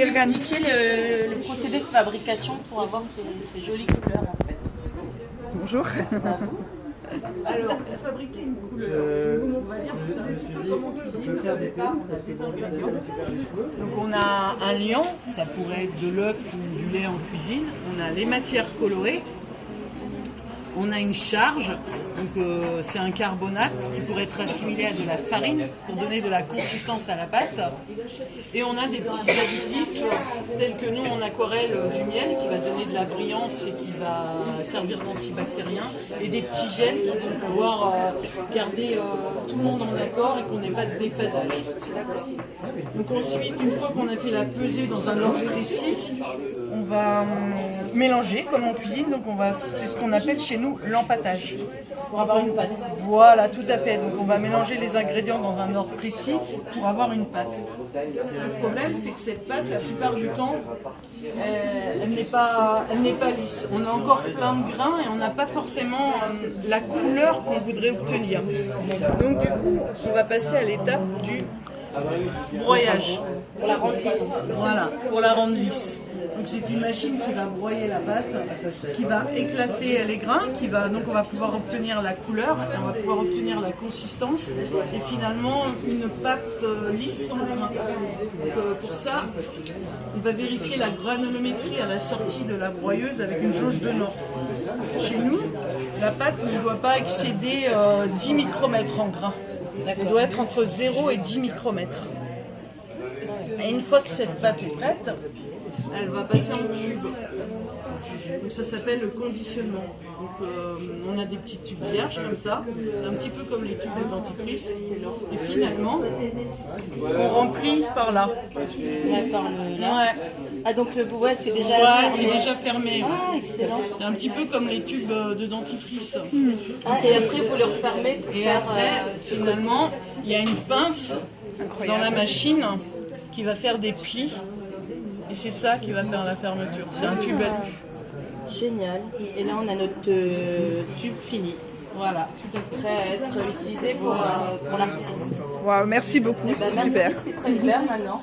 expliquer le procédé de fabrication pour avoir ces jolies couleurs en fait. Bonjour. Alors, pour fabriquer une couleur, on va dire que c'est un petit peu comme on cuisine, ça dépend des ingrédients. Donc on a un liant, ça pourrait être de l'œuf ou du lait en cuisine. On a les matières colorées. On a une charge, donc c'est un carbonate qui pourrait être assimilé à de la farine pour donner de la consistance à la pâte. Et on a des petits additifs tels que nous en aquarelle du miel qui va donner de la brillance et qui va servir d'antibactérien. Et des petits gels qui vont pouvoir garder tout le monde en accord et qu'on n'ait pas de déphasage. Donc ensuite, une fois qu'on a fait la pesée dans un ordre précis, on va mélanger comme en cuisine. Donc c'est ce qu'on appelle chez nous l'empâtage. Pour avoir une pâte. Voilà, tout à fait. Donc on va mélanger les ingrédients dans un ordre précis pour avoir une pâte. Le problème, c'est que cette pâte, la plupart du temps, elle n'est pas lisse. On a encore plein de grains et on n'a pas forcément la couleur qu'on voudrait obtenir. Donc du coup, on va passer à l'étape du broyage. Pour la rendre lisse. Voilà, pour la rendre lisse. Donc c'est une machine qui va broyer la pâte, qui va éclater les grains, donc on va pouvoir obtenir la couleur, on va pouvoir obtenir la consistance et finalement une pâte lisse sans grains. Donc pour ça, on va vérifier la granulométrie à la sortie de la broyeuse avec une jauge de North. Chez nous, la pâte ne doit pas excéder 10 micromètres en grains. Elle doit être entre 0 et 10 micromètres. Et une fois que cette pâte est prête, elle va passer en tube. Donc ça s'appelle le conditionnement. Donc on a des petites tubes vierges comme ça, un petit peu comme les tubes de dentifrice. Et finalement, on remplit par là. D'accord, là. Ouais. Ah donc le ouais, c'est déjà C'est déjà fermé. Ah, excellent. C'est un petit peu comme les tubes de dentifrice. Ah, et après, il faut le refermer pour Et faire... après, finalement, il y a une pince dans la machine qui va faire des plis. Et c'est ça qui va faire la fermeture. C'est un tube alu. Génial. Et là, on a notre tube fini. Voilà. Prêt à être utilisé pour l'artiste. Wow, merci beaucoup, Eh ben, c'est merci, super. c'est très clair maintenant.